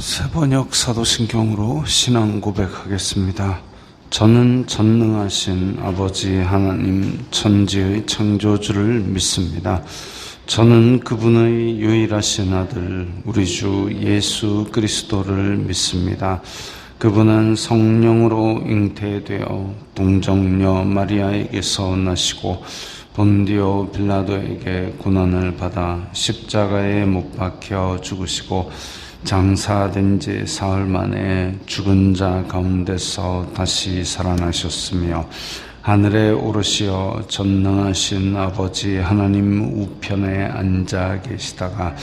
새번역 사도신경으로 신앙 고백하겠습니다. 저는 전능하신 아버지 하나님 천지의 창조주를 믿습니다. 저는 그분의 유일하신 아들 우리 주 예수 그리스도를 믿습니다. 그분은 성령으로 잉태되어 동정녀 마리아에게서 나시고 본디오 빌라도에게 고난을 받아 십자가에 못 박혀 죽으시고 장사된 지 사흘 만에 죽은 자 가운데서 다시 살아나셨으며 하늘에 오르시어 전능하신 아버지 하나님 우편에 앉아 계시다가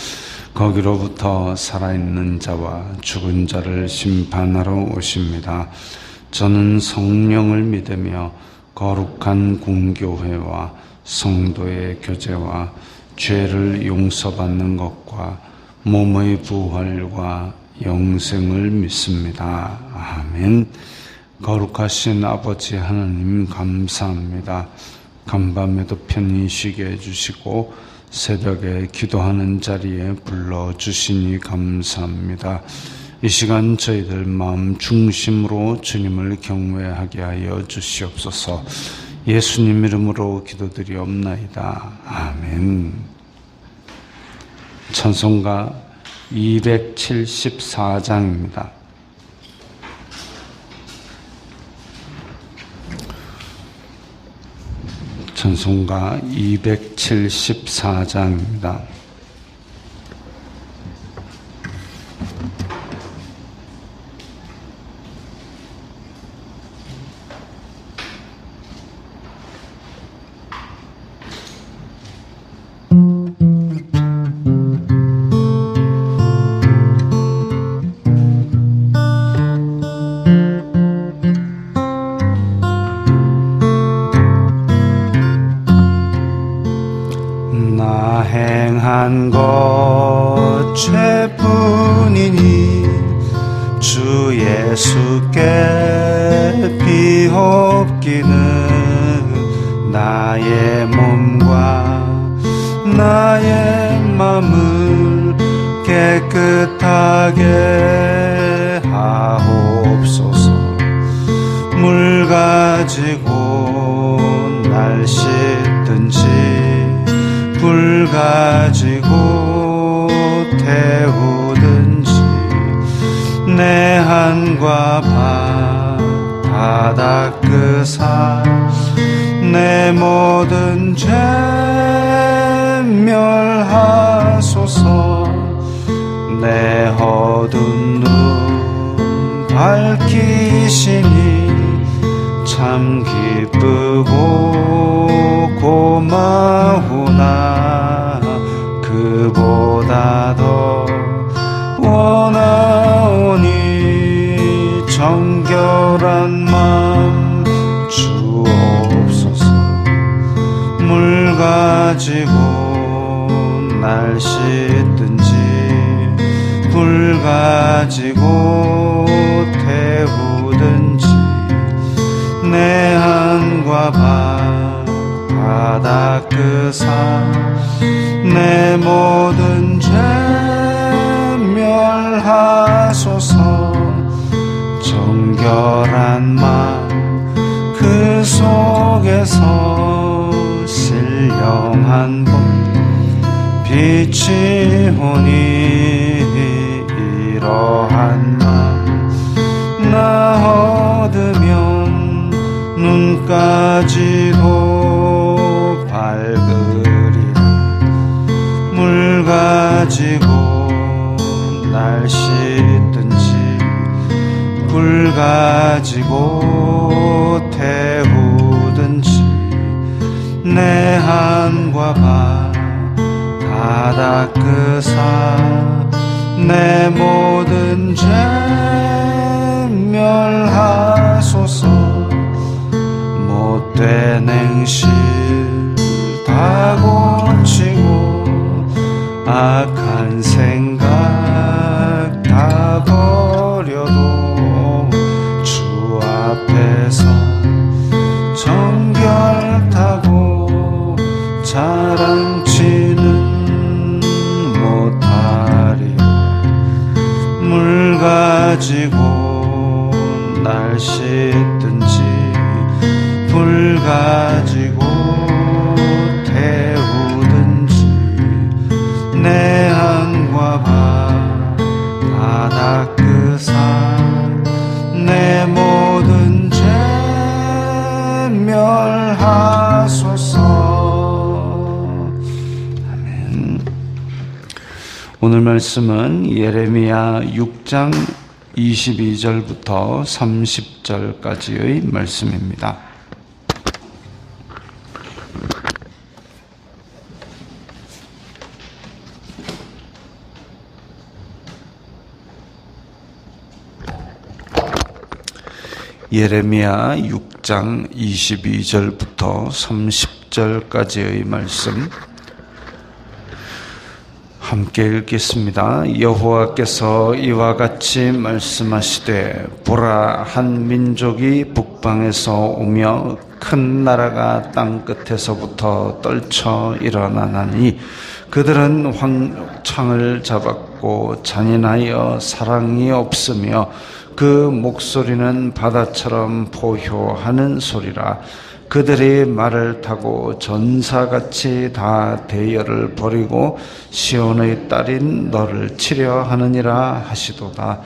거기로부터 살아있는 자와 죽은 자를 심판하러 오십니다. 저는 성령을 믿으며 거룩한 공교회와 성도의 교제와 죄를 용서받는 것과 몸의 부활과 영생을 믿습니다. 아멘. 거룩하신 아버지 하나님 감사합니다. 간밤에도 편히 쉬게 해주시고 새벽에 기도하는 자리에 불러주시니 감사합니다. 이 시간 저희들 마음 중심으로 주님을 경외하게 하여 주시옵소서. 예수님 이름으로 기도드리옵나이다. 아멘. 찬송가 274장입니다. 찬송가 274장입니다. 행한 것 죄뿐이니 주 예수께 비옵기는 나의 몸과 나의 맘을 깨끗하게 하옵소서. 물 가지고 날 씻든지 불 가지고 태우든지 내 한과 바 다 닦으사 내 모든 죄 멸하소서. 내 어두운 눈 밝히시니 참 기쁘고 고마우나 그보다 더 원하오니 정결한 맘 주옵소서. 물 가지고 날 씻든지 불 가지고 태우든지 내 한과 바 닦으사 내 모든 죄 멸하소서. 정결한 맘 그 속에서 신령한 법 빛이 오니 이러한 맘 나 얻으면 눈까지도 밝으리라. 물 가지고 날 씻든지 불 가지고 태우든지 내 한과 바 다 닦으사 내 모든 죄 멸하소서. 못된 행실 다 고치고 악한 생각 다 버려도 주 앞에서 정결하고 자랑치는 못하리라. 물 씻든지 불 가지고 태우든지 내 안과 바다 닦으사 내 모든 죄 멸하소서. 아멘. 오늘 말씀은 예레미야 6장 22절부터 30절까지의 말씀입니다. 예레미야 6장 22절부터 30절까지의 말씀 함께 읽겠습니다. 여호와께서 이와 같이 말씀하시되 보라, 한 민족이 북방에서 오며 큰 나라가 땅 끝에서부터 떨쳐 일어나나니 그들은 황창을 잡았고 잔인하여 사랑이 없으며 그 목소리는 바다처럼 포효하는 소리라. 그들이 말을 타고 전사같이 다 대열을 버리고 시온의 딸인 너를 치려 하느니라 하시도다.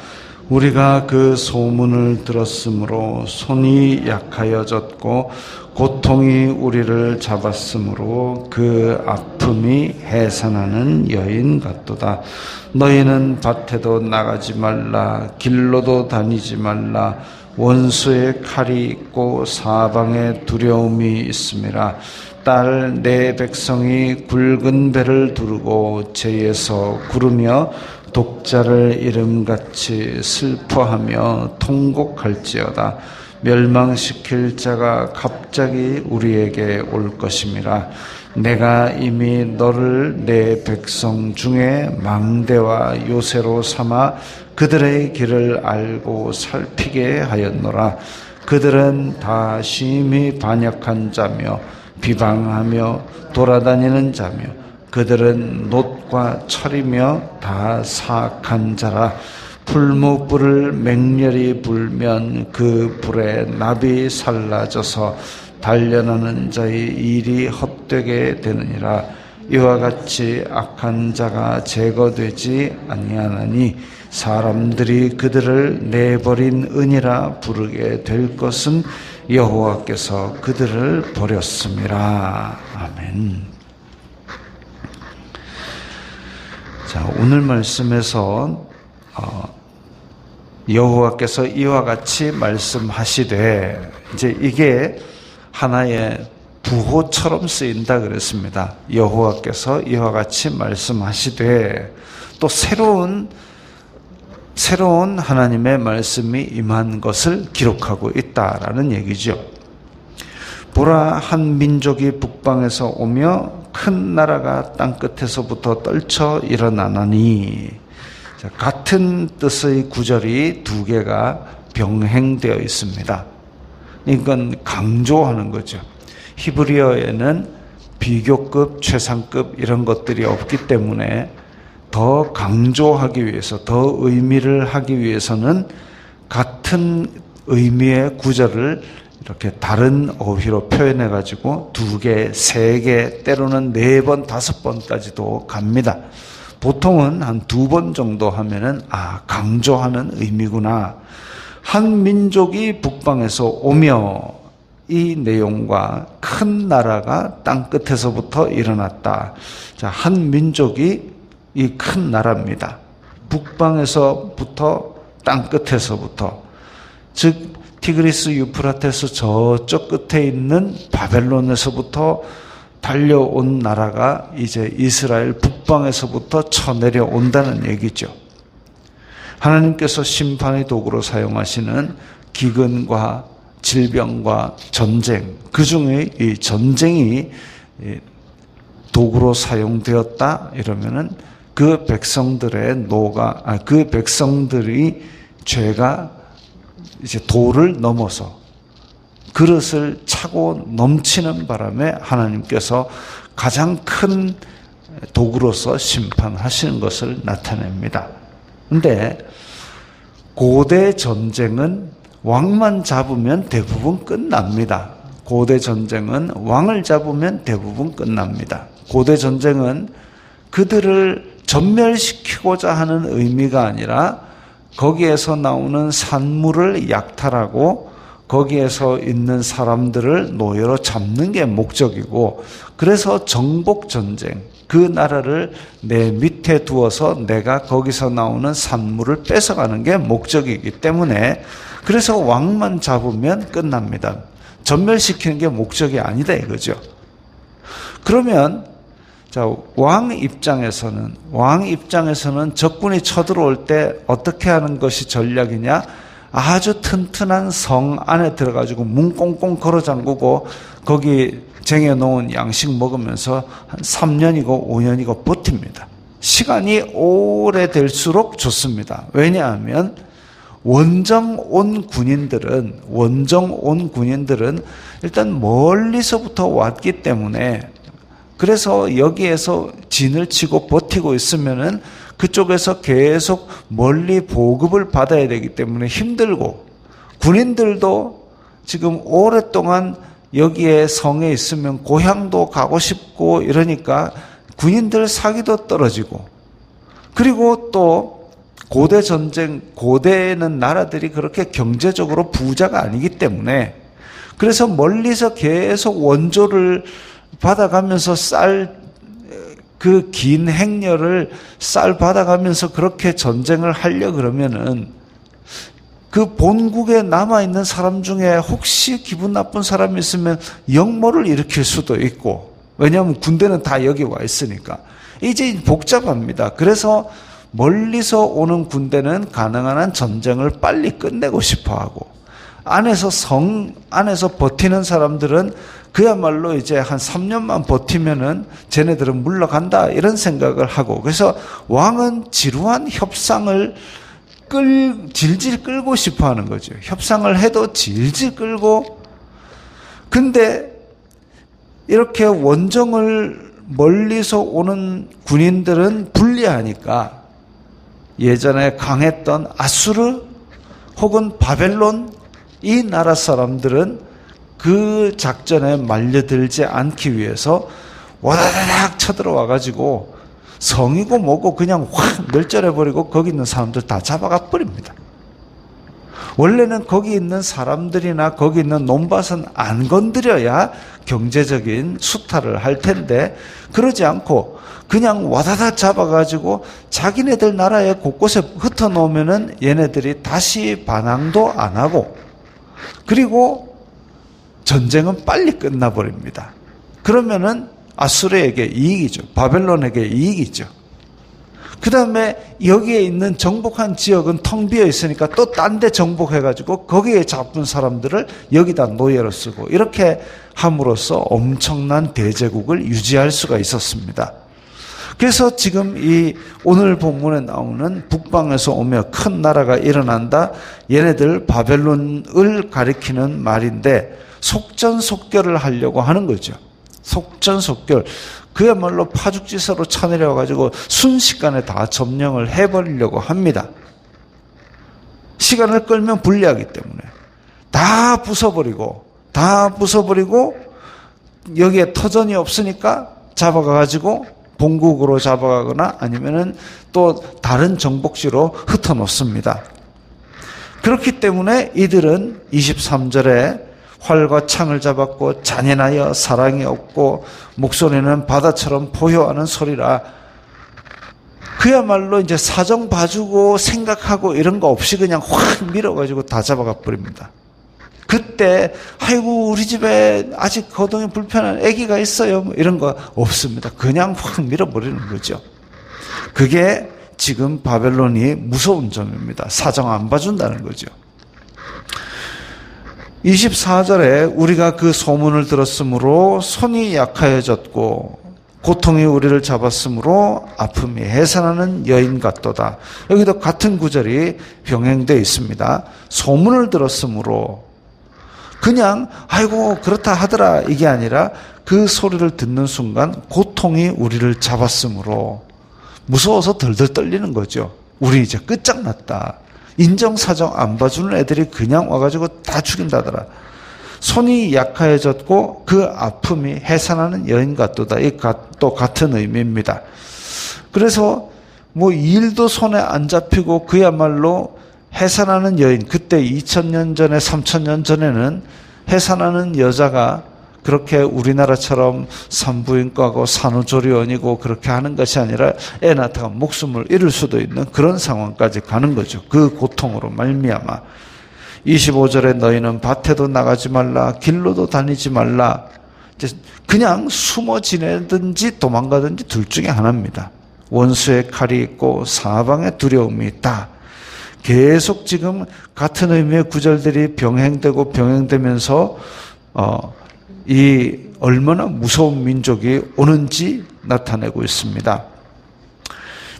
우리가 그 소문을 들었으므로 손이 약하여졌고 고통이 우리를 잡았으므로 그 아픔이 해산하는 여인 같도다. 너희는 밭에도 나가지 말라, 길로도 다니지 말라. 원수의 칼이 있고 사방에 두려움이 있음이라. 딸, 내 백성이 굵은 배를 두르고 제에서 구르며 독자를 이름같이 슬퍼하며 통곡할지어다. 멸망시킬 자가 갑자기 우리에게 올 것임이라. 내가 이미 너를 내 백성 중에 망대와 요새로 삼아 그들의 길을 알고 살피게 하였노라. 그들은 다 심히 반역한 자며 비방하며 돌아다니는 자며 그들은 놋과 철이며 다 사악한 자라. 풀무불을 맹렬히 불면 그 불에 납이 살라져서 단련하는 자의 일이 헛되게 되느니라. 이와 같이 악한 자가 제거되지 아니하나니 사람들이 그들을 내버린 은이라 부르게 될 것은 여호와께서 그들을 버렸음이라. 아멘. 자, 오늘 말씀에서 여호와께서 이와 같이 말씀하시되, 이제 이게 하나의 부호처럼 쓰인다 그랬습니다. 여호와께서 이와 같이 말씀하시되, 또 새로운 하나님의 말씀이 임한 것을 기록하고 있다라는 얘기죠. 보라, 한 민족이 북방에서 오며 큰 나라가 땅 끝에서부터 떨쳐 일어나나니. 자, 같은 뜻의 구절이 두 개가 병행되어 있습니다. 이건 강조하는 거죠. 히브리어에는 비교급, 최상급 이런 것들이 없기 때문에 더 강조하기 위해서, 더 의미를 하기 위해서는 같은 의미의 구절을 이렇게 다른 어휘로 표현해 가지고 두 개, 세 개, 때로는 4번, 5번까지도 갑니다. 보통은 한 2번 정도 하면은 강조하는 의미구나. 한 민족이 북방에서 오며, 이 내용과 큰 나라가 땅 끝에서부터 일어났다. 자, 한 민족이 이 큰 나라입니다. 북방에서부터 땅 끝에서부터, 즉 티그리스 유프라테스 저쪽 끝에 있는 바벨론에서부터 달려온 나라가 이제 이스라엘 북방에서부터 쳐내려온다는 얘기죠. 하나님께서 심판의 도구로 사용하시는 기근과 질병과 전쟁, 그 중에 이 전쟁이 도구로 사용되었다 이러면은 그 백성들의 그 백성들이 죄가 이제 도를 넘어서 그릇을 차고 넘치는 바람에 하나님께서 가장 큰 도구로서 심판하시는 것을 나타냅니다. 근데 고대 전쟁은 왕만 잡으면 대부분 끝납니다. 고대 전쟁은 왕을 잡으면 대부분 끝납니다. 고대 전쟁은 그들을 전멸시키고자 하는 의미가 아니라 거기에서 나오는 산물을 약탈하고 거기에서 있는 사람들을 노예로 잡는 게 목적이고, 그래서 정복전쟁, 그 나라를 내 밑에 두어서 내가 거기서 나오는 산물을 뺏어가는 게 목적이기 때문에, 그래서 왕만 잡으면 끝납니다. 전멸시키는 게 목적이 아니다 이거죠. 그러면 자, 왕 입장에서는 적군이 쳐들어올 때 어떻게 하는 것이 전략이냐? 아주 튼튼한 성 안에 들어가지고 문 꽁꽁 걸어 잠그고 거기 쟁여놓은 양식 먹으면서 한 3년이고 5년이고 버팁니다. 시간이 오래될수록 좋습니다. 왜냐하면 원정 온 군인들은 일단 멀리서부터 왔기 때문에, 그래서 여기에서 진을 치고 버티고 있으면은 그쪽에서 계속 멀리 보급을 받아야 되기 때문에 힘들고, 군인들도 지금 오랫동안 여기에 성에 있으면 고향도 가고 싶고 이러니까 군인들 사기도 떨어지고, 그리고 또 고대에는 나라들이 그렇게 경제적으로 부자가 아니기 때문에, 그래서 멀리서 계속 원조를 받아가면서 그 긴 행렬을 받아가면서 그렇게 전쟁을 하려 그러면은 그 본국에 남아있는 사람 중에 혹시 기분 나쁜 사람이 있으면 역모를 일으킬 수도 있고, 왜냐하면 군대는 다 여기 와 있으니까. 이제 복잡합니다. 그래서 멀리서 오는 군대는 가능한 한 전쟁을 빨리 끝내고 싶어 하고, 성 안에서 버티는 사람들은 그야말로 이제 한 3년만 버티면은 쟤네들은 물러간다 이런 생각을 하고, 그래서 왕은 지루한 협상을 질질 끌고 싶어 하는 거죠. 협상을 해도 질질 끌고, 근데 이렇게 원정을 멀리서 오는 군인들은 불리하니까 예전에 강했던 아수르 혹은 바벨론, 이 나라 사람들은 그 작전에 말려들지 않기 위해서 와다닥 쳐들어와가지고 성이고 뭐고 그냥 확 멸절해버리고 거기 있는 사람들 다 잡아가 버립니다. 원래는 거기 있는 사람들이나 거기 있는 논밭은 안 건드려야 경제적인 수탈을 할 텐데, 그러지 않고 그냥 와다닥 잡아가지고 자기네들 나라에 곳곳에 흩어놓으면은 얘네들이 다시 반항도 안 하고, 그리고 전쟁은 빨리 끝나버립니다. 그러면은 아수르에게 이익이죠. 바벨론에게 이익이죠. 그 다음에 여기에 있는 정복한 지역은 텅 비어 있으니까 또 딴 데 정복해가지고 거기에 잡은 사람들을 여기다 노예로 쓰고, 이렇게 함으로써 엄청난 대제국을 유지할 수가 있었습니다. 그래서 지금 이 오늘 본문에 나오는 북방에서 오며 큰 나라가 일어난다, 얘네들 바벨론을 가리키는 말인데 속전속결을 하려고 하는 거죠. 속전속결. 그야말로 파죽지세로 쳐내려가지고 순식간에 다 점령을 해버리려고 합니다. 시간을 끌면 불리하기 때문에 다 부숴버리고 여기에 터전이 없으니까 잡아가가지고 본국으로 잡아가거나 아니면은 또 다른 정복지로 흩어놓습니다. 그렇기 때문에 이들은 23절에 활과 창을 잡았고 잔인하여 사랑이 없고 목소리는 바다처럼 포효하는 소리라. 그야말로 이제 사정 봐주고 생각하고 이런 거 없이 그냥 확 밀어가지고 다 잡아가 버립니다. 그때 아이고 우리 집에 아직 거동이 불편한 아기가 있어요, 뭐 이런 거 없습니다. 그냥 확 밀어버리는 거죠. 그게 지금 바벨론이 무서운 점입니다. 사정 안 봐준다는 거죠. 24절에 우리가 그 소문을 들었으므로 손이 약하여졌고 고통이 우리를 잡았으므로 아픔이 해산하는 여인 같도다. 여기도 같은 구절이 병행되어 있습니다. 소문을 들었으므로, 그냥 아이고 그렇다 하더라 이게 아니라 그 소리를 듣는 순간 고통이 우리를 잡았으므로, 무서워서 덜덜 떨리는 거죠. 우리 이제 끝장났다. 인정사정 안 봐주는 애들이 그냥 와가지고 다 죽인다더라. 손이 약해졌고 그 아픔이 해산하는 여인 같도다. 이 또 같은 의미입니다. 그래서 뭐 일도 손에 안 잡히고 그야말로 해산하는 여인, 그때 2000년 전에 3000년 전에는 해산하는 여자가 그렇게 우리나라처럼 산부인과고 산후조리원이고 그렇게 하는 것이 아니라 애 낳다가 목숨을 잃을 수도 있는 그런 상황까지 가는 거죠. 그 고통으로 말미암아. 25절에 너희는 밭에도 나가지 말라, 길로도 다니지 말라. 그냥 숨어 지내든지 도망가든지 둘 중에 하나입니다. 원수의 칼이 있고 사방의 두려움이 있다. 계속 지금 같은 의미의 구절들이 병행되고 병행되면서 이 얼마나 무서운 민족이 오는지 나타내고 있습니다.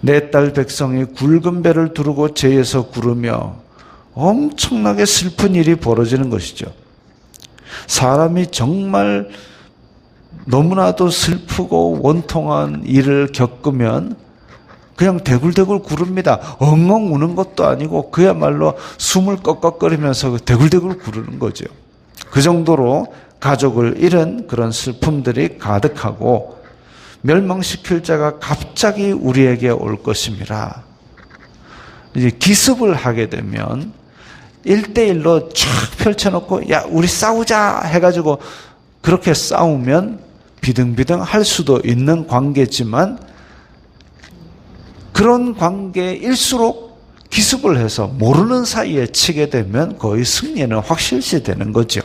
내 딸 백성이 굵은 배를 두르고 제에서 구르며 엄청나게 슬픈 일이 벌어지는 것이죠. 사람이 정말 너무나도 슬프고 원통한 일을 겪으면 그냥 대굴대굴 구릅니다. 엉엉 우는 것도 아니고 그야말로 숨을 꺽꺽거리면서 대굴대굴 구르는 거죠. 그 정도로 가족을 잃은 그런 슬픔들이 가득하고 멸망시킬 자가 갑자기 우리에게 올 것임이라. 이제 기습을 하게 되면 1대1로 쫙 펼쳐놓고 야 우리 싸우자 해가지고 그렇게 싸우면 비등비등 할 수도 있는 관계지만 그런 관계일수록 기습을 해서 모르는 사이에 치게 되면 거의 승리는 확실시 되는 거죠.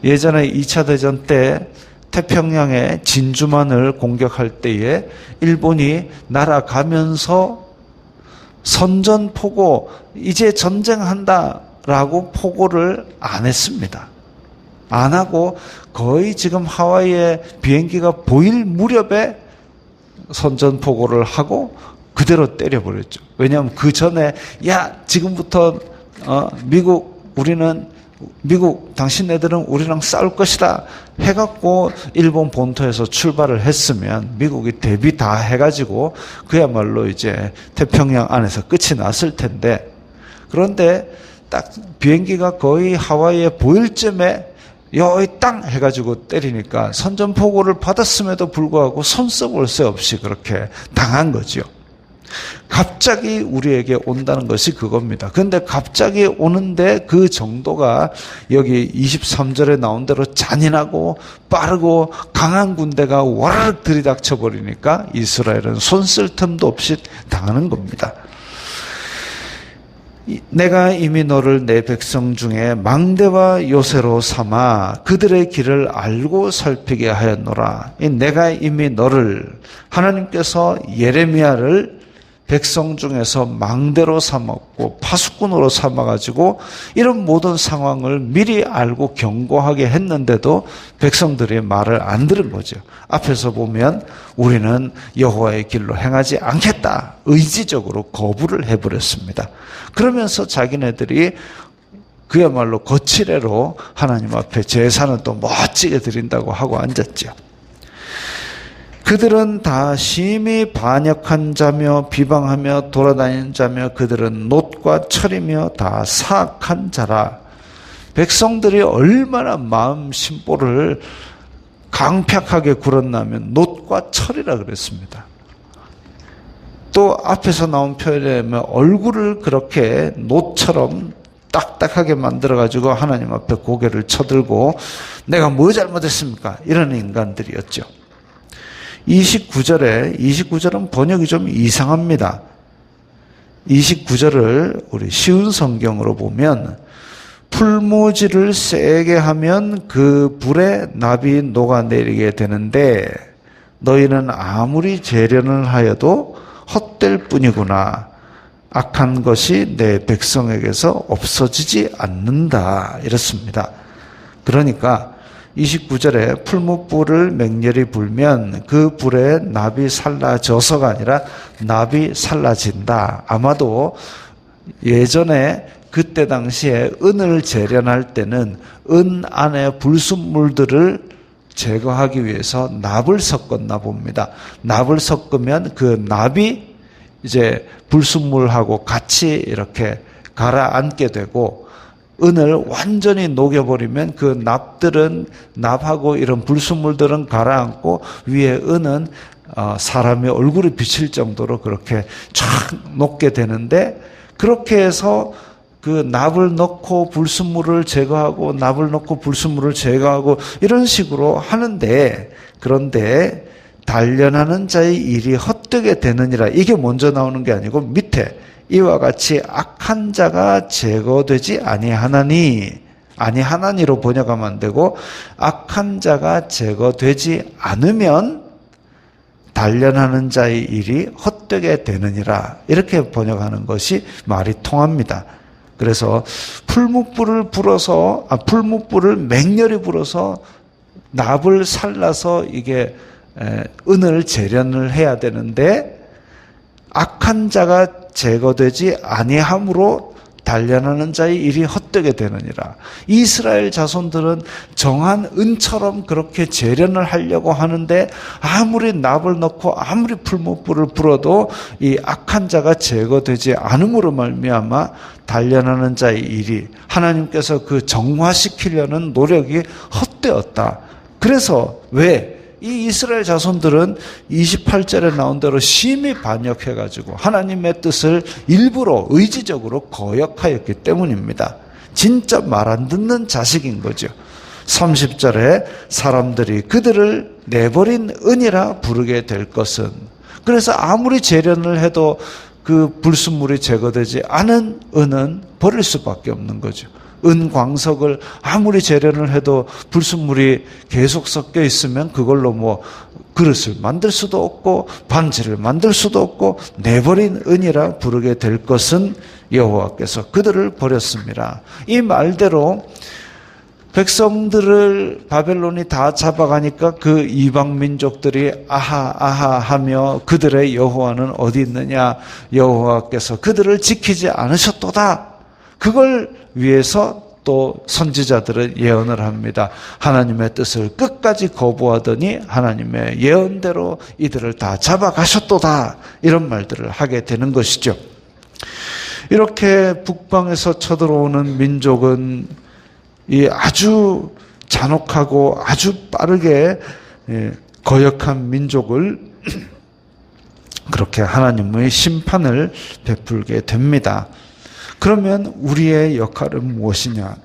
예전에 2차 대전 때 태평양의 진주만을 공격할 때에 일본이 날아가면서 선전포고 이제 전쟁한다라고 포고를 안 했습니다. 안 하고 거의 지금 하와이에 비행기가 보일 무렵에 선전포고를 하고 그대로 때려버렸죠. 왜냐하면 그 전에 야 지금부터 미국 당신네들은 우리랑 싸울 것이다 해갖고 일본 본토에서 출발을 했으면 미국이 대비 다 해가지고 그야말로 이제 태평양 안에서 끝이 났을 텐데 그런데 딱 비행기가 거의 하와이에 보일 쯤에 여기 땅 해가지고 때리니까 선전포고를 받았음에도 불구하고 손써볼 새 없이 그렇게 당한 거죠. 갑자기 우리에게 온다는 것이 그겁니다. 그런데 갑자기 오는데 그 정도가 여기 23절에 나온 대로 잔인하고 빠르고 강한 군대가 와르륵 들이닥쳐 버리니까 이스라엘은 손쓸 틈도 없이 당하는 겁니다. 내가 이미 너를 내 백성 중에 망대와 요새로 삼아 그들의 길을 알고 살피게 하였노라. 내가 이미 너를 하나님께서 예레미야를 백성 중에서 망대로 삼았고 파수꾼으로 삼아가지고 이런 모든 상황을 미리 알고 경고하게 했는데도 백성들이 말을 안 들은 거죠. 앞에서 보면 우리는 여호와의 길로 행하지 않겠다. 의지적으로 거부를 해버렸습니다. 그러면서 자기네들이 그야말로 거칠애로 하나님 앞에 제사는 또 멋지게 드린다고 하고 앉았죠. 그들은 다 심히 반역한 자며 비방하며 돌아다니는 자며 그들은 놋과 철이며 다 사악한 자라. 백성들이 얼마나 마음 심보를 강팍하게 굴었나면 놋과 철이라 그랬습니다. 또 앞에서 나온 표현에 보면 얼굴을 그렇게 놋처럼 딱딱하게 만들어가지고 하나님 앞에 고개를 쳐들고 내가 뭐 잘못했습니까? 이런 인간들이었죠. 29절은 번역이 좀 이상합니다. 29절을 우리 쉬운 성경으로 보면 풀무지를 세게 하면 그 불에 납이 녹아내리게 되는데 너희는 아무리 재련을 하여도 헛될 뿐이구나. 악한 것이 내 백성에게서 없어지지 않는다. 이렇습니다. 그러니까 29절에 풀무불을 맹렬히 불면 그 불에 납이 살라져서가 아니라 납이 살라진다. 아마도 예전에 그때 당시에 은을 재련할 때는 은 안에 불순물들을 제거하기 위해서 납을 섞었나 봅니다. 납을 섞으면 그 납이 이제 불순물하고 같이 이렇게 가라앉게 되고, 은을 완전히 녹여버리면 그 납들은, 납하고 이런 불순물들은 가라앉고 위에 은은 사람의 얼굴이 비칠 정도로 그렇게 쫙 녹게 되는데, 그렇게 해서 그 납을 넣고 불순물을 제거하고 납을 넣고 불순물을 제거하고 이런 식으로 하는데, 그런데 단련하는 자의 일이 헛되게 되느니라. 이게 먼저 나오는 게 아니고 밑에 이와 같이 악한 자가 제거되지 아니하나니로 번역하면 안 되고, 악한 자가 제거되지 않으면 단련하는 자의 일이 헛되게 되느니라. 이렇게 번역하는 것이 말이 통합니다. 그래서 풀무불을 맹렬히 불어서 납을 살라서 이게 은을 재련을 해야 되는데, 악한 자가 제거되지 아니함으로 단련하는 자의 일이 헛되게 되느니라. 이스라엘 자손들은 정한 은처럼 그렇게 재련을 하려고 하는데, 아무리 납을 넣고 아무리 풀무불을 불어도 이 악한 자가 제거되지 않음으로 말미암아 단련하는 자의 일이, 하나님께서 그 정화시키려는 노력이 헛되었다. 그래서 왜? 이 이스라엘 자손들은 28절에 나온 대로 심히 반역해가지고 하나님의 뜻을 일부러 의지적으로 거역하였기 때문입니다. 진짜 말 안 듣는 자식인 거죠. 30절에 사람들이 그들을 내버린 은이라 부르게 될 것은, 그래서 아무리 재련을 해도 그 불순물이 제거되지 않은 은은 버릴 수밖에 없는 거죠. 은광석을 아무리 재련을 해도 불순물이 계속 섞여 있으면 그걸로 뭐 그릇을 만들 수도 없고 반지를 만들 수도 없고, 내버린 은이라 부르게 될 것은 여호와께서 그들을 버렸습니다. 이 말대로 백성들을 바벨론이 다 잡아가니까 그 이방 민족들이 아하 하며 그들의 여호와는 어디 있느냐, 여호와께서 그들을 지키지 않으셨도다. 그걸 위해서 또 선지자들은 예언을 합니다. 하나님의 뜻을 끝까지 거부하더니 하나님의 예언대로 이들을 다 잡아가셨도다. 이런 말들을 하게 되는 것이죠. 이렇게 북방에서 쳐들어오는 민족은 이 아주 잔혹하고 아주 빠르게 거역한 민족을 그렇게 하나님의 심판을 베풀게 됩니다. 그러면 우리의 역할은 무엇이냐?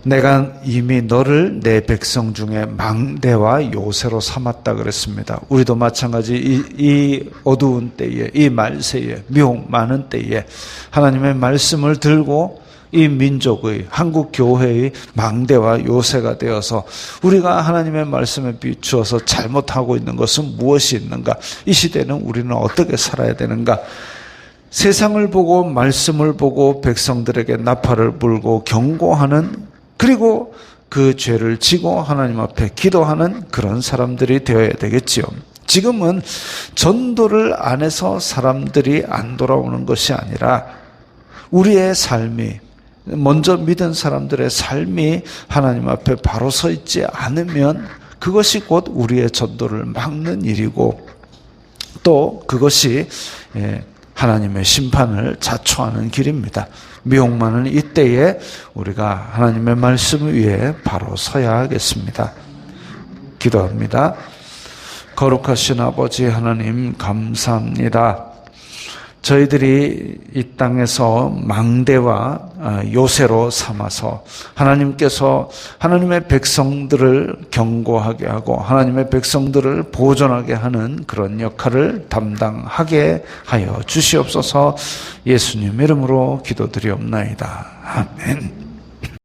내가 이미 너를 내 백성 중에 망대와 요새로 삼았다 그랬습니다. 우리도 마찬가지 이 어두운 때에, 이 말세에, 미혹 많은 때에 하나님의 말씀을 들고 이 민족의, 한국 교회의 망대와 요새가 되어서 우리가 하나님의 말씀에 비추어서 잘못하고 있는 것은 무엇이 있는가? 이 시대는 우리는 어떻게 살아야 되는가? 세상을 보고 말씀을 보고 백성들에게 나팔을 불고 경고하는, 그리고 그 죄를 지고 하나님 앞에 기도하는 그런 사람들이 되어야 되겠지요. 지금은 전도를 안 해서 사람들이 안 돌아오는 것이 아니라 우리의 삶이, 먼저 믿은 사람들의 삶이 하나님 앞에 바로 서 있지 않으면 그것이 곧 우리의 전도를 막는 일이고, 또 그것이 하나님의 심판을 자초하는 길입니다. 미혹 많은 이때에 우리가 하나님의 말씀 위에 바로 서야 하겠습니다. 기도합니다. 거룩하신 아버지 하나님, 감사합니다. 저희들이 이 땅에서 망대와 요새로 삼아서 하나님께서 하나님의 백성들을 경고하게 하고 하나님의 백성들을 보존하게 하는 그런 역할을 담당하게 하여 주시옵소서. 예수님 이름으로 기도드리옵나이다. 아멘.